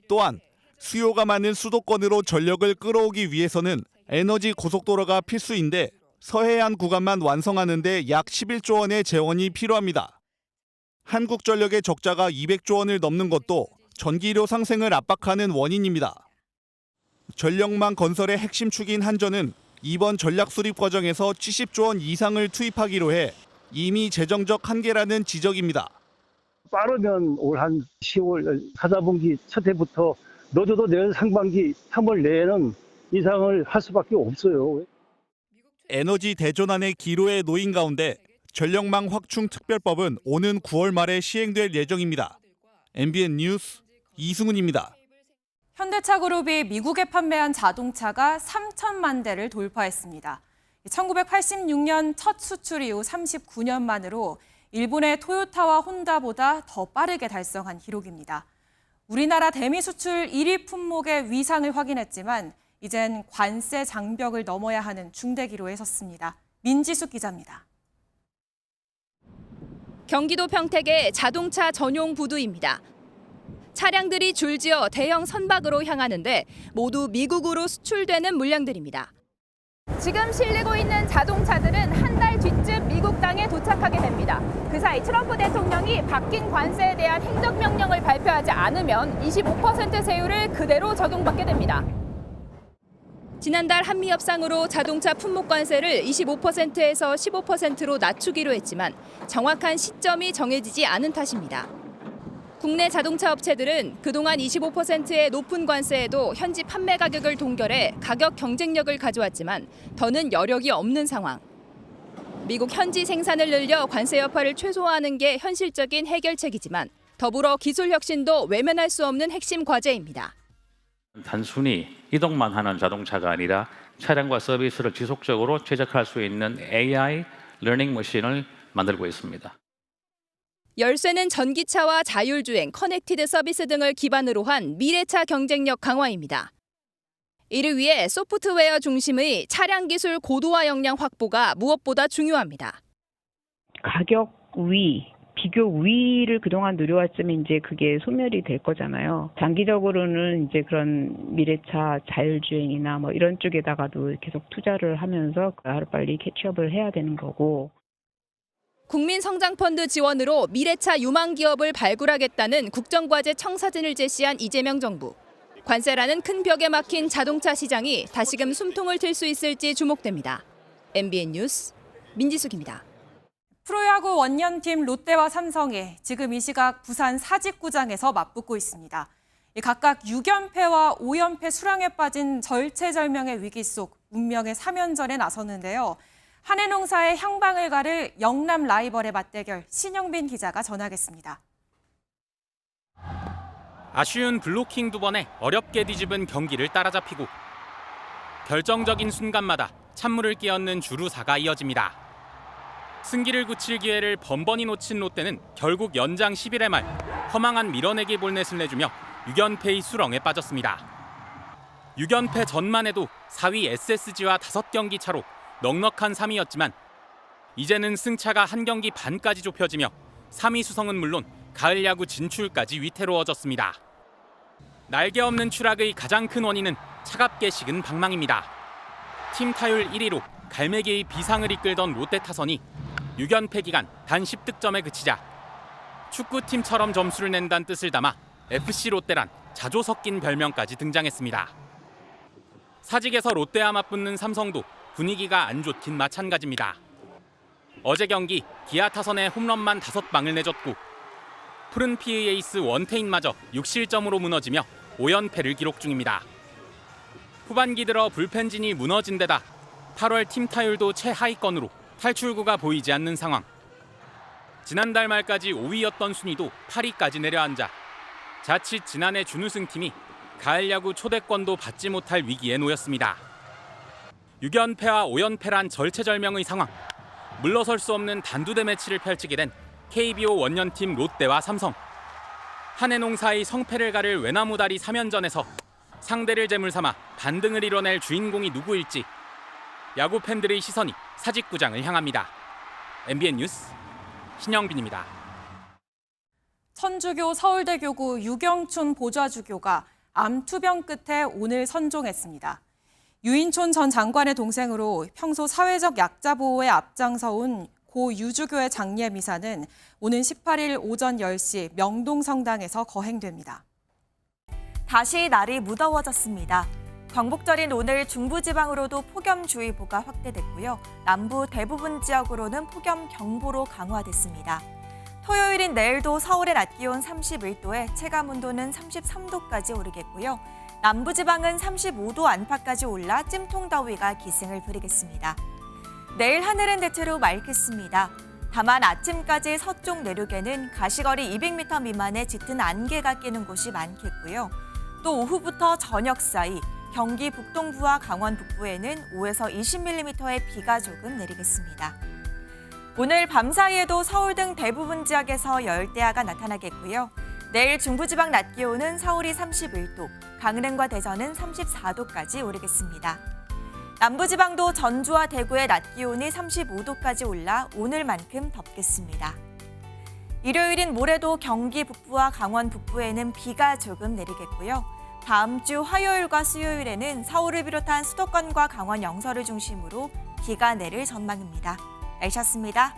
또한 수요가 많은 수도권으로 전력을 끌어오기 위해서는 에너지 고속도로가 필수인데 서해안 구간만 완성하는 데 약 11조 원의 재원이 필요합니다. 한국전력의 적자가 200조 원을 넘는 것도 전기료 상승을 압박하는 원인입니다. 전력망 건설의 핵심 축인 한전은 이번 전략 수립 과정에서 70조 원 이상을 투입하기로 해 이미 재정적 한계라는 지적입니다. 빠르면 올 한 10월 4분기 첫 해부터 늦어도 내년 상반기 3월 내에는 이상을 할 수밖에 없어요. 에너지 대전환의 기로에 놓인 가운데 전력망 확충 특별법은 오는 9월 말에 시행될 예정입니다. MBN 뉴스 이승훈입니다. 현대차 그룹이 미국에 판매한 자동차가 3천만 대를 돌파했습니다. 1986년 첫 수출 이후 39년 만으로 일본의 토요타와 혼다보다 더 빠르게 달성한 기록입니다. 우리나라 대미 수출 1위 품목의 위상을 확인했지만 이젠 관세 장벽을 넘어야 하는 중대 기로에 섰습니다. 민지숙 기자입니다. 경기도 평택의 자동차 전용 부두입니다. 차량들이 줄지어 대형 선박으로 향하는데 모두 미국으로 수출되는 물량들입니다. 지금 실리고 있는 자동차들은 한 달 뒤쯤 미국 땅에 도착하게 됩니다. 그 사이 트럼프 대통령이 바뀐 관세에 대한 행정명령을 발표하지 않으면 25% 세율을 그대로 적용받게 됩니다. 지난달 한미 협상으로 자동차 품목 관세를 25%에서 15%로 낮추기로 했지만 정확한 시점이 정해지지 않은 탓입니다. 국내 자동차 업체들은 그동안 25%의 높은 관세에도 현지 판매 가격을 동결해 가격 경쟁력을 가져왔지만 더는 여력이 없는 상황. 미국 현지 생산을 늘려 관세 여파를 최소화하는 게 현실적인 해결책이지만 더불어 기술 혁신도 외면할 수 없는 핵심 과제입니다. 단순히 이동만 하는 자동차가 아니라 차량과 서비스를 지속적으로 최적화할 수 있는 AI 러닝 머신을 만들고 있습니다. 열쇠는 전기차와 자율주행, 커넥티드 서비스 등을 기반으로 한 미래차 경쟁력 강화입니다. 이를 위해 소프트웨어 중심의 차량 기술 고도화 역량 확보가 무엇보다 중요합니다. 가격 위, 비교 위를 그동안 누려왔으면 이제 그게 소멸이 될 거잖아요. 장기적으로는 이제 그런 미래차 자율주행이나 뭐 이런 쪽에다가도 계속 투자를 하면서 하루빨리 캐치업을 해야 되는 거고. 국민성장펀드 지원으로 미래차 유망 기업을 발굴하겠다는 국정과제 청사진을 제시한 이재명 정부. 관세라는 큰 벽에 막힌 자동차 시장이 다시금 숨통을 틔울 수 있을지 주목됩니다. MBN 뉴스 민지숙입니다. 프로야구 원년팀 롯데와 삼성이 지금 이 시각 부산 사직구장에서 맞붙고 있습니다. 각각 6연패와 5연패 수렁에 빠진 절체절명의 위기 속 운명의 3연전에 나섰는데요. 한해농사의 향방을 가를 영남 라이벌의 맞대결 신영빈 기자가 전하겠습니다. 아쉬운 블로킹 2번에 어렵게 뒤집은 경기를 따라잡히고 결정적인 순간마다 찬물을 끼얹는 주루사가 이어집니다. 승기를 굳힐 기회를 번번이 놓친 롯데는 결국 연장 11회 말 허망한 밀어내기 볼넷을 내주며 6연패의 수렁에 빠졌습니다. 6연패 전만 해도 4위 SSG와 5경기 차로 넉넉한 3위였지만 이제는 승차가 한 경기 반까지 좁혀지며 3위 수성은 물론 가을 야구 진출까지 위태로워졌습니다. 날개 없는 추락의 가장 큰 원인은 차갑게 식은 방망입니다. 팀 타율 1위로 갈매기의 비상을 이끌던 롯데 타선이 6연패 기간 단 10득점에 그치자 축구팀처럼 점수를 낸다는 뜻을 담아 FC 롯데란 자조 섞인 별명까지 등장했습니다. 사직에서 롯데와 맞붙는 삼성도 분위기가 안 좋긴 마찬가지입니다. 어제 경기 기아 타선에 홈런만 5방을 내줬고 푸른 피의 에이스 원태인마저 6실점으로 무너지며 5연패를 기록 중입니다. 후반기 들어 불펜진이 무너진 데다 8월 팀 타율도 최하위권으로 탈출구가 보이지 않는 상황. 지난달 말까지 5위였던 순위도 8위까지 내려앉아 자칫 지난해 준우승팀이 가을 야구 초대권도 받지 못할 위기에 놓였습니다. 6연패와 5연패란 절체절명의 상황. 물러설 수 없는 단두대 매치를 펼치게 된 KBO 원년팀 롯데와 삼성. 한해농사의 성패를 가를 외나무다리 3연전에서 상대를 제물 삼아 반등을 이뤄낼 주인공이 누구일지 야구 팬들의 시선이 사직구장을 향합니다. MBN 뉴스 신영빈입니다. 천주교 서울대교구 유경춘 보좌주교가 암투병 끝에 오늘 선종했습니다. 유인촌 전 장관의 동생으로 평소 사회적 약자 보호에 앞장서온 고 유주교의 장례 미사는 오는 18일 오전 10시 명동성당에서 거행됩니다. 다시 날이 무더워졌습니다. 광복절인 오늘 중부지방으로도 폭염주의보가 확대됐고요. 남부 대부분 지역으로는 폭염경보로 강화됐습니다. 토요일인 내일도 서울의 낮 기온 31도에 체감온도는 33도까지 오르겠고요. 남부지방은 35도 안팎까지 올라 찜통더위가 기승을 부리겠습니다. 내일 하늘은 대체로 맑겠습니다. 다만 아침까지 서쪽 내륙에는 가시거리 200m 미만의 짙은 안개가 끼는 곳이 많겠고요. 또 오후부터 저녁 사이 경기 북동부와 강원 북부에는 5에서 20mm의 비가 조금 내리겠습니다. 오늘 밤사이에도 서울 등 대부분 지역에서 열대야가 나타나겠고요. 내일 중부지방 낮 기온은 서울이 31도, 강릉과 대전은 34도까지 오르겠습니다. 남부지방도 전주와 대구의 낮 기온이 35도까지 올라 오늘만큼 덥겠습니다. 일요일인 모레도 경기 북부와 강원 북부에는 비가 조금 내리겠고요. 다음 주 화요일과 수요일에는 서울을 비롯한 수도권과 강원 영서를 중심으로 비가 내릴 전망입니다. 날씨였습니다.